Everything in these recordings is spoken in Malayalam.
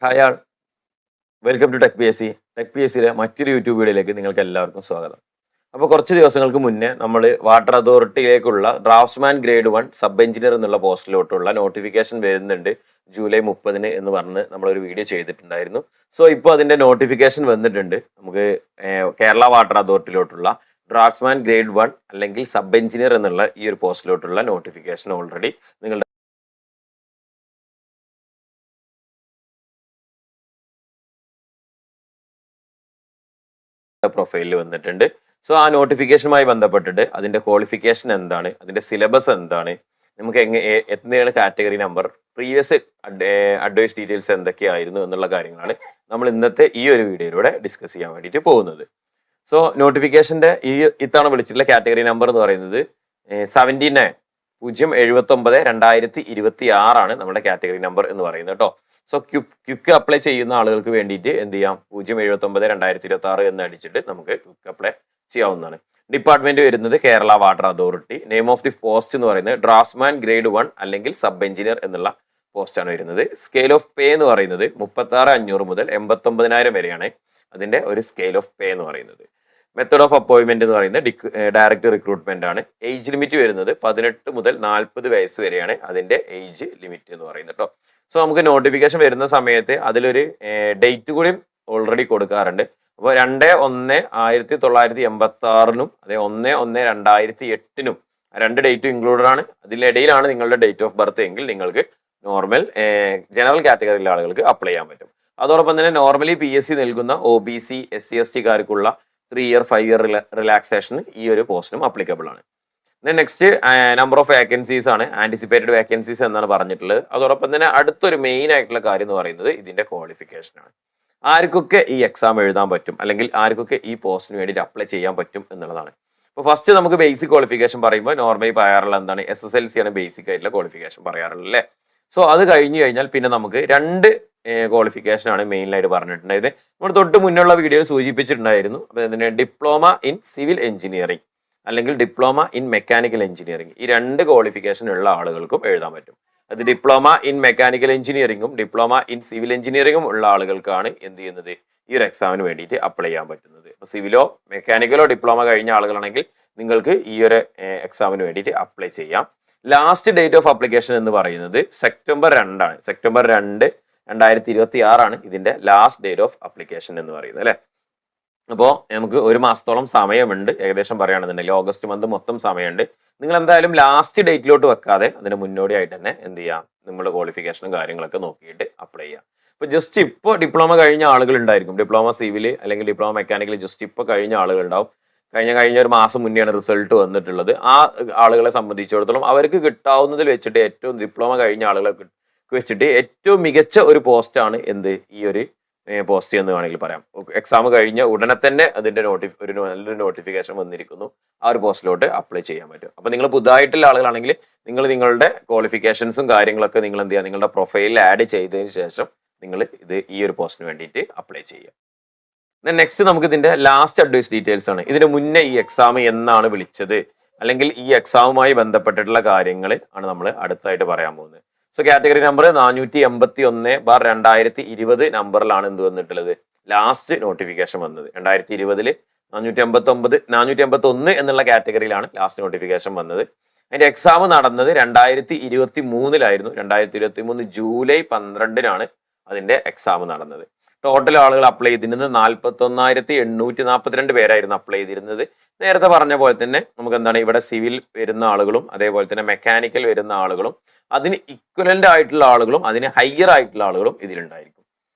Hi all welcome to tech P S C. Tech P S സിയുടെ മറ്റൊരു യൂട്യൂബ് വീഡിയോയിലേക്ക് നിങ്ങൾക്ക് എല്ലാവർക്കും സ്വാഗതം. അപ്പോൾ കുറച്ച് ദിവസങ്ങൾക്ക് മുന്നേ നമ്മൾ വാട്ടർ അതോറിറ്റിയിലേക്കുള്ള ഡ്രാഫ്റ്റ്സ്മാൻ ഗ്രേഡ് 1 സബ് എഞ്ചിനീയർ എന്നുള്ള പോസ്റ്റിലോട്ടുള്ള നോട്ടിഫിക്കേഷൻ വരുന്നുണ്ട് ജൂലൈ 30 എന്ന് പറഞ്ഞ് നമ്മളൊരു വീഡിയോ ചെയ്തിട്ടുണ്ടായിരുന്നു. സോ ഇപ്പോൾ അതിൻ്റെ നോട്ടിഫിക്കേഷൻ വന്നിട്ടുണ്ട്. നമുക്ക് കേരള വാട്ടർ അതോറിറ്റിയിലോട്ടുള്ള ഡ്രാഫ്റ്റ്സ്മാൻ ഗ്രേഡ് 1 അല്ലെങ്കിൽ സബ് എഞ്ചിനീയർ എന്നുള്ള ഈ ഒരു പോസ്റ്റിലോട്ടുള്ള നോട്ടിഫിക്കേഷൻ ഓൾറെഡി നിങ്ങളുടെ പ്രൊഫൈലിൽ വന്നിട്ടുണ്ട്. സോ ആ നോട്ടിഫിക്കേഷനുമായി ബന്ധപ്പെട്ടിട്ട് അതിന്റെ ക്വാളിഫിക്കേഷൻ എന്താണ്, അതിന്റെ സിലബസ് എന്താണ്, നമുക്ക് എന്താണ് category number, previous advice details എന്തൊക്കെയായിരുന്നു എന്നുള്ള കാര്യങ്ങളാണ് നമ്മൾ ഇന്നത്തെ ഈ ഒരു വീഡിയോയിലൂടെ ഡിസ്കസ് ചെയ്യാൻ വേണ്ടിയിട്ട് പോകുന്നത്. സോ നോട്ടിഫിക്കേഷന്റെ ഇത്തവണ വിളിച്ചിട്ടുള്ള കാറ്റഗറി നമ്പർ എന്ന് പറയുന്നത് 79-079-2026 ആണ് നമ്മുടെ കാറ്റഗറി നമ്പർ എന്ന് പറയുന്നത് കേട്ടോ. സോ ക്വിക്ക് അപ്ലൈ ചെയ്യുന്ന ആളുകൾക്ക് വേണ്ടിയിട്ട് എന്ത് ചെയ്യാം, 079-2026 എന്ന് അടിച്ചിട്ട് നമുക്ക് ക്വിക്ക് അപ്ലൈ ചെയ്യാവുന്നതാണ്. ഡിപ്പാർട്ട്മെന്റ് വരുന്നത് Kerala water authority. Name of the post എന്ന് പറയുന്നത് ഡ്രാഫ്റ്റ്സ്മാൻ ഗ്രേഡ് 1 അല്ലെങ്കിൽ സബ് എഞ്ചിനീയർ എന്നുള്ള പോസ്റ്റാണ് വരുന്നത്. സ്കെയിൽ ഓഫ് പേ എന്ന് പറയുന്നത് 36,500 മുതൽ 89,000 വരെയാണ് അതിന്റെ ഒരു സ്കെയിൽ ഓഫ് പേ എന്ന് പറയുന്നത്. മെത്തേഡ് ഓഫ് അപ്പോയിന്റ്മെന്റ് എന്ന് പറയുന്നത് ഡയറക്റ്റ് റിക്രൂട്ട്മെന്റ് ആണ്. ഏജ് ലിമിറ്റ് വരുന്നത് 18 മുതൽ 40 വയസ്സ് വരെയാണ് അതിന്റെ ഏജ് ലിമിറ്റ് എന്ന് പറയുന്നത് കേട്ടോ. സോ നമുക്ക് നോട്ടിഫിക്കേഷൻ വരുന്ന സമയത്ത് അതിലൊരു ഡേറ്റ് കൂടി ഓൾറെഡി കൊടുക്കാറുണ്ട്. അപ്പോൾ 2/1/1986 അതെ 1/1/2008 രണ്ട് ഡേറ്റും ഇൻക്ലൂഡഡ് ആണ്. അതിനിടയിലാണ് നിങ്ങളുടെ ഡേറ്റ് ഓഫ് ബർത്ത് എങ്കിൽ നിങ്ങൾക്ക് നോർമൽ ജനറൽ കാറ്റഗറിയിലെ ആളുകൾക്ക് അപ്ലൈ ചെയ്യാൻ പറ്റും. അതോടൊപ്പം തന്നെ നോർമലി PSC നൽകുന്ന OBC SC/ST കാർക്കുള്ള 3 year 5 year relaxation ഈ ഒരു പോസ്റ്റിനും അപ്ലിക്കബിൾ ആണ്. നെക്സ്റ്റ് നമ്പർ ഓഫ് വേക്കൻസീസ് ആണ്. ആന്റിസിപ്പേറ്റഡ് വേക്കൻസീസ് എന്നാണ് പറഞ്ഞിട്ടുള്ളത്. അതോടൊപ്പം തന്നെ അടുത്തൊരു മെയിൻ ആയിട്ടുള്ള കാര്യം എന്ന് പറയുന്നത് ഇതിന്റെ ക്വാളിഫിക്കേഷൻ ആണ്. ആർക്കൊക്കെ ഈ എക്സാം എഴുതാൻ പറ്റും അല്ലെങ്കിൽ ആർക്കൊക്കെ ഈ പോസ്റ്റിന് വേണ്ടിയിട്ട് അപ്ലൈ ചെയ്യാൻ പറ്റും എന്നുള്ളതാണ്. അപ്പോൾ ഫസ്റ്റ് നമുക്ക് ബേസിക് ക്വാളിഫിക്കേഷൻ പറയുമ്പോൾ നോർമലി പറയാറുള്ള എന്താണ്, SSLC ആണ് ബേസിക് ആയിട്ടുള്ള ക്വാളിഫിക്കേഷൻ പറയാറുള്ളത് അല്ലേ. സോ അത് കഴിഞ്ഞ് കഴിഞ്ഞാൽ പിന്നെ നമുക്ക് രണ്ട് ക്വാളിഫിക്കേഷൻ ആണ് മെയിനായിട്ട് പറഞ്ഞിട്ടുണ്ടായത്. നമ്മൾ തൊട്ട് മുന്നുള്ള വീഡിയോയിൽ സൂചിപ്പിച്ചിട്ടുണ്ടായിരുന്നു. അപ്പോൾ ഇതിന് ഡിപ്ലോമ ഇൻ സിവിൽ എഞ്ചിനീയറിംഗ് അല്ലെങ്കിൽ ഡിപ്ലോമ ഇൻ മെക്കാനിക്കൽ എഞ്ചിനീയറിംഗ്, ഈ രണ്ട് ക്വാളിഫിക്കേഷൻ ഉള്ള ആളുകൾക്കും എഴുതാൻ പറ്റും. അത് ഡിപ്ലോമ ഇൻ മെക്കാനിക്കൽ എഞ്ചിനീയറിംഗും ഡിപ്ലോമ ഇൻ സിവിൽ എഞ്ചിനീയറിംഗും ഉള്ള ആളുകൾക്കാണ് എന്ത് ചെയ്യുന്നത്, ഈ ഒരു എക്സാമിന് വേണ്ടിയിട്ട് അപ്ലൈ ചെയ്യാൻ പറ്റുന്നത്. അപ്പോൾ സിവിലോ മെക്കാനിക്കലോ ഡിപ്ലോമ കഴിഞ്ഞ ആളുകളാണെങ്കിൽ നിങ്ങൾക്ക് ഈ ഒരു എക്സാമിന് വേണ്ടിയിട്ട് അപ്ലൈ ചെയ്യാം. ലാസ്റ്റ് ഡേറ്റ് ഓഫ് അപ്ലിക്കേഷൻ എന്ന് പറയുന്നത് സെപ്റ്റംബർ 2 ആണ്. സെപ്റ്റംബർ 2, 2026 ആണ് ഇതിന്റെ ലാസ്റ്റ് ഡേറ്റ് ഓഫ് അപ്ലിക്കേഷൻ എന്ന് പറയുന്നത് അല്ലേ. അപ്പോൾ നമുക്ക് ഒരു മാസത്തോളം സമയമുണ്ട്. ഏകദേശം പറയുകയാണെന്നുണ്ടെങ്കിൽ ഓഗസ്റ്റ് മന്ത് മൊത്തം സമയമുണ്ട്. നിങ്ങൾ എന്തായാലും ലാസ്റ്റ് ഡേറ്റിലോട്ട് വെക്കാതെ അതിന് മുന്നോടിയായിട്ട് തന്നെ എന്ത് ചെയ്യാം, നിങ്ങളുടെ ക്വാളിഫിക്കേഷനും കാര്യങ്ങളൊക്കെ നോക്കിയിട്ട് അപ്ലൈ ചെയ്യാം. ഇപ്പോൾ ജസ്റ്റ് ഇപ്പോൾ ഡിപ്ലോമ കഴിഞ്ഞ ആളുകൾ ഉണ്ടായിരിക്കും, ഡിപ്ലോമ സിവിൽ അല്ലെങ്കിൽ ഡിപ്ലോമ മെക്കാനിക്കൽ ജസ്റ്റ് ഇപ്പോൾ കഴിഞ്ഞ ആളുകൾ ഉണ്ടാവും. കഴിഞ്ഞ ഒരു മാസം മുന്നെയാണ് റിസൾട്ട് വന്നിട്ടുള്ളത്. ആ ആളുകളെ സംബന്ധിച്ചിടത്തോളം അവർക്ക് കിട്ടാവുന്നതിൽ വെച്ചിട്ട് ഏറ്റവും ഡിപ്ലോമ കഴിഞ്ഞ ആളുകളെ വെച്ചിട്ട് ഏറ്റവും മികച്ച ഒരു പോസ്റ്റാണ് എന്ത്, ഈ ഒരു പോസ്റ്റ് എന്ന് വേണമെങ്കിൽ പറയാം. എക്സാം കഴിഞ്ഞ ഉടനെ തന്നെ അതിന്റെ നല്ലൊരു നോട്ടിഫിക്കേഷൻ വന്നിരിക്കുന്നു. ആ ഒരു പോസ്റ്റിലോട്ട് അപ്ലൈ ചെയ്യാൻ പറ്റും. അപ്പൊ നിങ്ങൾ പുതുതായിട്ടുള്ള ആളുകളാണെങ്കിൽ നിങ്ങൾ നിങ്ങളുടെ ക്വാളിഫിക്കേഷൻസും കാര്യങ്ങളൊക്കെ നിങ്ങൾ എന്ത് ചെയ്യുക, നിങ്ങളുടെ പ്രൊഫൈലിൽ ആഡ് ചെയ്തതിന് ശേഷം നിങ്ങൾ ഈ ഒരു പോസ്റ്റിന് വേണ്ടിയിട്ട് അപ്ലൈ ചെയ്യുക. നെക്സ്റ്റ് നമുക്ക് ഇതിന്റെ ലാസ്റ്റ് അഡ്വൈസ് ഡീറ്റെയിൽസ് ആണ്. ഇതിന് മുന്നേ ഈ എക്സാം എന്നാണ് വിളിച്ചത് അല്ലെങ്കിൽ ഈ എക്സാമുമായി ബന്ധപ്പെട്ടിട്ടുള്ള കാര്യങ്ങൾ ആണ് നമ്മൾ അടുത്തായിട്ട് പറയാൻ പോകുന്നത്. സോ കാറ്റഗറി നമ്പർ 481/2020 നമ്പറിലാണ് എന്ത് വന്നിട്ടുള്ളത്, ലാസ്റ്റ് നോട്ടിഫിക്കേഷൻ വന്നത്. 2020 481 എന്നുള്ള കാറ്റഗറിയിലാണ് ലാസ്റ്റ് നോട്ടിഫിക്കേഷൻ വന്നത്. അതിന്റെ എക്സാം നടന്നത് 2023 2023 ജൂലൈ 12 അതിന്റെ എക്സാം നടന്നത്. ടോട്ടൽ ആളുകൾ അപ്ലൈ ചെയ്തിരുന്നത് 41,842 പേരായിരുന്നു അപ്ലൈ ചെയ്തിരുന്നത്. നേരത്തെ പറഞ്ഞ പോലെ തന്നെ നമുക്ക് എന്താണ്, ഇവിടെ സിവിൽ വരുന്ന ആളുകളും അതേപോലെ തന്നെ മെക്കാനിക്കൽ വരുന്ന ആളുകളും അതിന് ഇക്വലന്റ് ആയിട്ടുള്ള ആളുകളും അതിന് ഹയർ ആയിട്ടുള്ള ആളുകളും ഇതിലുണ്ടായിരിക്കും.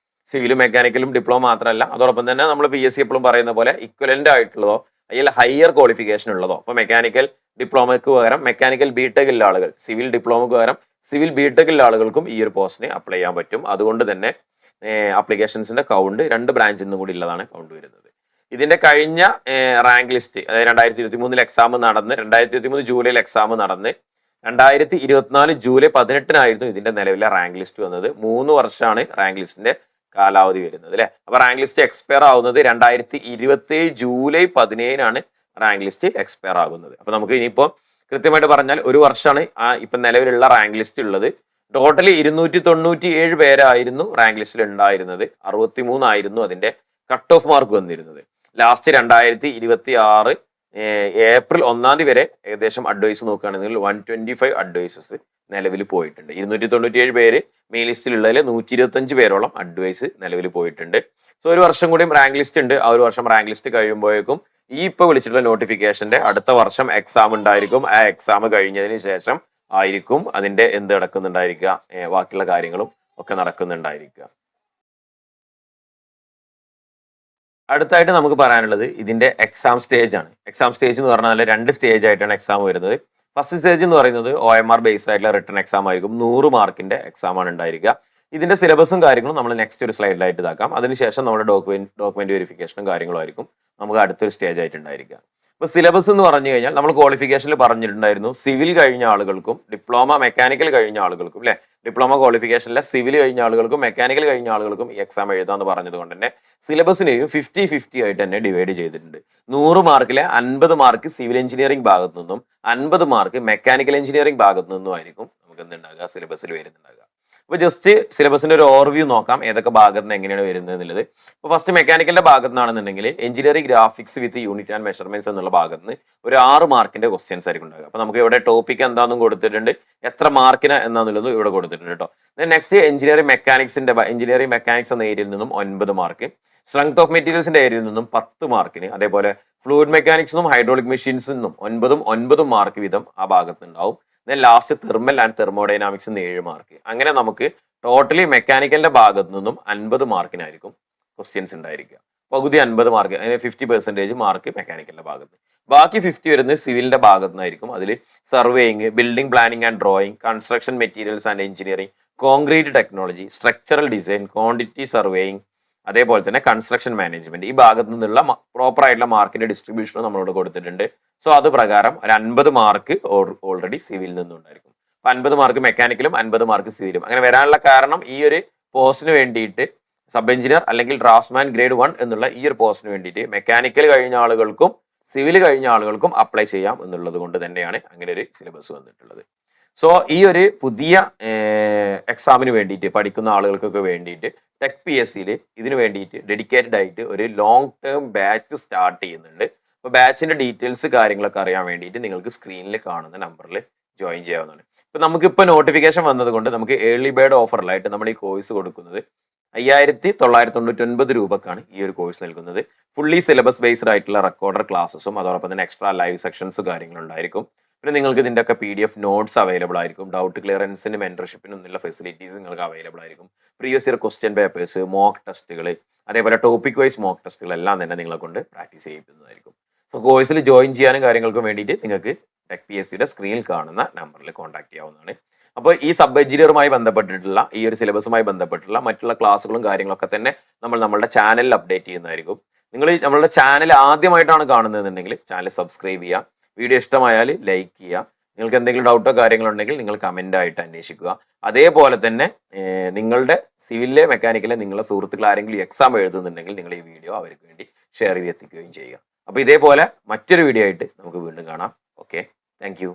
സിവിലും മെക്കാനിക്കലും ഡിപ്ലോമ മാത്രമല്ല, അതോടൊപ്പം തന്നെ നമ്മൾ PSC എപ്പോഴും പറയുന്ന പോലെ ഇക്വലന്റ് ആയിട്ടുള്ളതോ അല്ലെങ്കിൽ ഹയർ ക്വാളിഫിക്കേഷൻ ഉള്ളതോ. അപ്പോൾ മെക്കാനിക്കൽ ഡിപ്ലോമയ്ക്ക് പകരം മെക്കാനിക്കൽ ബിടെക്കിലുള്ള ആളുകൾ, സിവിൽ ഡിപ്ലോമയ്ക്ക് പകരം സിവിൽ ബിടെക്കിലുള്ള ആളുകൾക്കും ഈ ഒരു പോസ്റ്റിന് അപ്ലൈ ചെയ്യാൻ പറ്റും. അതുകൊണ്ട് തന്നെ അപ്ലിക്കേഷൻസിന്റെ കൗണ്ട് 2 ബ്രാഞ്ചിൽ നിന്നും കൂടി ഉള്ളതാണ് കൗണ്ട് വരുന്നത്. ഇതിന്റെ കഴിഞ്ഞ റാങ്ക് ലിസ്റ്റ്, അതായത് 2023 എക്സാം നടന്ന് 2023 ജൂലൈയിൽ എക്സാം നടന്ന് 2024 ജൂലൈ 18 ഇതിന്റെ നിലവിലെ റാങ്ക് ലിസ്റ്റ് വന്നത്. 3 വർഷമാണ് റാങ്ക് ലിസ്റ്റിന്റെ കാലാവധി വരുന്നത് അല്ലെ. അപ്പൊ റാങ്ക് ലിസ്റ്റ് എക്സ്പയർ ആവുന്നത് 2027 ജൂലൈ 17 റാങ്ക് ലിസ്റ്റ് എക്സ്പയർ ആകുന്നത്. അപ്പൊ നമുക്ക് ഇനിയിപ്പോ കൃത്യമായിട്ട് പറഞ്ഞാൽ 1 വർഷമാണ് ഇപ്പൊ നിലവിലുള്ള റാങ്ക് ലിസ്റ്റ് ഉള്ളത്. ടോട്ടലി 297 പേരായിരുന്നു റാങ്ക് ലിസ്റ്റിൽ ഉണ്ടായിരുന്നത്. 63 ആയിരുന്നു അതിന്റെ കട്ട് ഓഫ് മാർക്ക് വന്നിരുന്നത്. ലാസ്റ്റ് 2026 ഏപ്രിൽ 1 വരെ ഏകദേശം അഡ്വൈസ് നോക്കുകയാണെങ്കിൽ 125 അഡ്വൈസസ് നിലവിൽ പോയിട്ടുണ്ട്. 297 പേര് മെയിൻ ലിസ്റ്റിലുള്ളതിൽ 125 പേരോളം അഡ്വൈസ് നിലവിൽ പോയിട്ടുണ്ട്. സോ ഒരു വർഷം കൂടിയും റാങ്ക് ലിസ്റ്റ് ഉണ്ട്. ആ ഒരു വർഷം റാങ്ക് ലിസ്റ്റ് കഴിയുമ്പോഴേക്കും ഈ ഇപ്പൊ വിളിച്ചിട്ടുള്ള നോട്ടിഫിക്കേഷന്റെ അടുത്ത വർഷം എക്സാം ഉണ്ടായിരിക്കും. ആ എക്സാം കഴിഞ്ഞതിന് ശേഷം ആയിരിക്കും അതിന്റെ എന്ത് നടക്കുന്നുണ്ടായിരിക്കുക, ബാക്കിയുള്ള കാര്യങ്ങളും ഒക്കെ നടക്കുന്നുണ്ടായിരിക്കുക. അടുത്തായിട്ട് നമുക്ക് പറയാനുള്ളത് ഇതിന്റെ എക്സാം സ്റ്റേജ് ആണ്. എക്സാം സ്റ്റേജ് എന്ന് പറഞ്ഞാൽ 2 സ്റ്റേജ് ആയിട്ടാണ് എക്സാം വരുന്നത്. ഫസ്റ്റ് സ്റ്റേജ് എന്ന് പറയുന്നത് OMR ബേസ്ഡ് ആയിട്ടുള്ള റിട്ടൺ എക്സാം ആയിരിക്കും. 100 മാർക്കിന്റെ എക്സാം ആണ് ഉണ്ടായിരിക്കുക. ഇതിന്റെ സിലബസും കാര്യങ്ങളും നമ്മൾ നെക്സ്റ്റ് ഒരു സ്ലൈഡിലായിട്ട് ഇതാക്കാം. അതിനുശേഷം നമ്മുടെ ഡോക്യുമെന്റ് വെരിഫിക്കേഷനും കാര്യങ്ങളും ആയിരിക്കും നമുക്ക് അടുത്തൊരു സ്റ്റേജ് ആയിട്ട് ഉണ്ടായിരിക്കുക. ഇപ്പൊ സിലബസ് എന്ന് പറഞ്ഞു കഴിഞ്ഞാൽ നമ്മൾ ക്വാളിഫിക്കേഷനിൽ പറഞ്ഞിട്ടുണ്ടായിരുന്നു സിവിൽ കഴിഞ്ഞ ആളുകൾക്കും ഡിപ്ലോമ മെക്കാനിക്കൽ കഴിഞ്ഞ ആളുകൾക്കും അല്ലെ, ഡിപ്ലോമ ക്വാളിഫിക്കേഷനിലെ സിവിൽ കഴിഞ്ഞ ആളുകൾക്കും മെക്കാനിക്കൽ കഴിഞ്ഞ ആളുകൾക്കും ഈ എക്സാം എഴുതാന്ന് പറഞ്ഞത് കൊണ്ട് തന്നെ സിലബസിനെയും 50-50 ആയിട്ട് തന്നെ ഡിവൈഡ് ചെയ്തിട്ടുണ്ട്. 100 മാർക്കിലെ 50 മാർക്ക് സിവിൽ എഞ്ചിനീയറിംഗ് ഭാഗത്തു നിന്നും 50 മാർക്ക് മെക്കാനിക്കൽ എഞ്ചിനീയറിംഗ് ഭാഗത്തു നിന്നും ആയിരിക്കും നമുക്ക് എന്തുണ്ടാകുക, സിലബസിൽ വരുന്നുണ്ടാകുക. അപ്പൊ ജസ്റ്റ് സിലബസിന്റെ ഒരു ഓവർവ്യൂ നോക്കാം, ഏതൊക്കെ ഭാഗത്ത് നിന്ന് എങ്ങനെയാണ് വരുന്നത് എന്നുള്ളത്. ഇപ്പൊ ഫസ്റ്റ് മെക്കാനിക്കലിന്റെ ഭാഗത്ത് നിന്നാണെന്നുണ്ടെങ്കിൽ engineering graphics with unit and measurements എന്നുള്ള ഭാഗത്ത് നിന്ന് ഒരു 6 മാർക്കിന്റെ ക്വസ്റ്റ്യൻസ് ആയിരിക്കും ഉണ്ടാകുക. അപ്പൊ നമുക്ക് ഇവിടെ ടോപ്പിക് എന്താണെന്നും കൊടുത്തിട്ടുണ്ട്, എത്ര മാർക്കിന് എന്നാന്നുള്ളതും ഇവിടെ കൊടുത്തിട്ടുണ്ട് കേട്ടോ. നെക്സ്റ്റ് എഞ്ചിനീയറിംഗ് മെക്കാനിക്സ് എന്ന ഏരിയയിൽ നിന്നും 9 മാർക്ക്, സ്ട്രെങ്ത് ഓഫ് മെറ്റീരിയൽസിന്റെ ഏരിയയിൽ നിന്നും 10 മാർക്കിന്, അതേപോലെ ഫ്ലൂയിഡ് മെക്കാനിക്സിനും ഹൈഡ്രോളിക് മെഷീൻസിൽ നിന്നും 9 മാർക്ക് വീതം ആ ഭാഗത്ത് ഉണ്ടാവും. Last thermal and thermodynamics 7 mark. അങ്ങനെ നമുക്ക് ടോട്ടലി മെക്കാനിക്കലിന്റെ ഭാഗത്തു നിന്നും 50 മാർക്കിനായിരിക്കും ക്വസ്റ്റ്യൻസ് ഉണ്ടായിരിക്കുക. പകുതി 50 മാർക്ക്, അതിന് 50% മാർക്ക് മെക്കാനിക്കലിന്റെ ഭാഗത്ത്. ബാക്കി 50 വരുന്നത് സിവിലിന്റെ ഭാഗത്തു നിന്നായിരിക്കും. അതിൽ surveying, building planning and drawing, construction materials and engineering, concrete technology, structural design, quantity surveying, അതേപോലെ തന്നെ കൺസ്ട്രക്ഷൻ മാനേജ്മെന്റ്. ഈ ഭാഗത്തു നിന്നുള്ള പ്രോപ്പർ ആയിട്ടുള്ള മാർക്കിന്റെ ഡിസ്ട്രിബ്യൂഷനും നമ്മളോട് കൊടുത്തിട്ടുണ്ട്. സോ അത് പ്രകാരം ഒരു 50 മാർക്ക് ഓൾറെഡി സിവിലിൽ നിന്നുണ്ടായിരിക്കും. അപ്പൊ 50 മാർക്ക് മെക്കാനിക്കലും 50 മാർക്ക് സിവിലും. അങ്ങനെ വരാനുള്ള കാരണം ഈ ഒരു പോസ്റ്റിന് വേണ്ടിയിട്ട് സബ് എഞ്ചിനീയർ അല്ലെങ്കിൽ ഡ്രാഫ്റ്റ്സ്മാൻ ഗ്രേഡ് 1 എന്നുള്ള ഈ ഒരു പോസ്റ്റിന് വേണ്ടിയിട്ട് മെക്കാനിക്കൽ കഴിഞ്ഞ ആളുകൾക്കും സിവിൽ കഴിഞ്ഞ ആളുകൾക്കും അപ്ലൈ ചെയ്യാം എന്നുള്ളത് കൊണ്ട് തന്നെയാണ് അങ്ങനെ ഒരു സിലബസ് വന്നിട്ടുള്ളത്. സോ ഈ ഒരു പുതിയ എക്സാമിന് വേണ്ടിയിട്ട് പഠിക്കുന്ന ആളുകൾക്കൊക്കെ വേണ്ടിയിട്ട് ടെക് PSCയിൽ ഇതിന് വേണ്ടിയിട്ട് ഡെഡിക്കേറ്റഡ് ആയിട്ട് ഒരു ലോങ് ടേം ബാച്ച് സ്റ്റാർട്ട് ചെയ്യുന്നുണ്ട്. അപ്പോൾ ബാച്ചിന്റെ ഡീറ്റെയിൽസ് കാര്യങ്ങളൊക്കെ അറിയാൻ വേണ്ടിയിട്ട് നിങ്ങൾക്ക് സ്ക്രീനിൽ കാണുന്ന നമ്പറിൽ ജോയിൻ ചെയ്യാവുന്നതാണ്. ഇപ്പൊ നമുക്കിപ്പോൾ നോട്ടിഫിക്കേഷൻ വന്നത് കൊണ്ട് നമുക്ക് ഏർലി ബേർഡ് ഓഫറിലായിട്ട് നമ്മൾ ഈ കോഴ്സ് കൊടുക്കുന്നത് 5999 രൂപക്കാണ് ഈ ഒരു കോഴ്സ് നൽകുന്നത്. ഫുള്ളി സിലബസ് ബേസ്ഡ് ആയിട്ടുള്ള റെക്കോർഡർ ക്ലാസ്സും അതോടൊപ്പം തന്നെ എക്സ്ട്രാ ലൈവ് സെക്ഷൻസും കാര്യങ്ങളുണ്ടായിരിക്കും. പിന്നെ നിങ്ങൾക്ക് ഇതിന്റെ ഒക്കെ PDF നോട്ട്സ് അവൈലബിൾ ആയിരിക്കും. ഡൗട്ട് ക്ലിയറൻസിന് മെന്റർഷിപ്പിനും എന്നുള്ള ഫെസിലിറ്റീസ് നിങ്ങൾക്ക് അവൈലബിൾ ആയിരിക്കും. Previous year question papers, mock ടെസ്റ്റുകൾ, അതേപോലെ ടോപ്പിക് വൈസ് മോക്ക് ടെസ്റ്റുകൾ എല്ലാം തന്നെ നിങ്ങളെ കൊണ്ട് പ്രാക്ടീസ് ചെയ്യിക്കുന്നതായിരിക്കും. സോ കോഴ്സിൽ ജോയിൻ ചെയ്യാനും കാര്യങ്ങൾക്കും വേണ്ടിയിട്ട് നിങ്ങൾക്ക് ടെക് PSCയുടെ സ്ക്രീനിൽ കാണുന്ന നമ്പറിൽ കോൺടാക്ട് ചെയ്യാവുന്നതാണ്. അപ്പോൾ ഈ സബ് എഞ്ചിനീയറുമായി ബന്ധപ്പെട്ടിട്ടുള്ള ഈ ഒരു സിലബസുമായി ബന്ധപ്പെട്ടുള്ള മറ്റുള്ള ക്ലാസ്സുകളും കാര്യങ്ങളൊക്കെ തന്നെ നമ്മളുടെ ചാനലിൽ അപ്ഡേറ്റ് ചെയ്യുന്നതായിരിക്കും. നിങ്ങൾ നമ്മളുടെ ചാനൽ ആദ്യമായിട്ടാണ് കാണുന്നതെന്നുണ്ടെങ്കിൽ ചാനൽ സബ്സ്ക്രൈബ് ചെയ്യുക. വീഡിയോ ഇഷ്ടമായാൽ ലൈക്ക് ചെയ്യുക. നിങ്ങൾക്ക് എന്തെങ്കിലും ഡൗട്ടോ കാര്യങ്ങളോ ഉണ്ടെങ്കിൽ നിങ്ങൾ കമൻ്റ് ആയിട്ട് അന്വേഷിക്കുക. അതേപോലെ തന്നെ നിങ്ങളുടെ സിവിലിലെ മെക്കാനിക്കലെ നിങ്ങളുടെ സുഹൃത്തുക്കൾ ആരെങ്കിലും എക്സാം എഴുതുന്നുണ്ടെങ്കിൽ നിങ്ങൾ ഈ വീഡിയോ അവർക്ക് വേണ്ടി ഷെയർ ചെയ്ത് എത്തിക്കുകയും ചെയ്യുക. അപ്പോൾ ഇതേപോലെ മറ്റൊരു വീഡിയോ ആയിട്ട് നമുക്ക് വീണ്ടും കാണാം. Okay, thank you.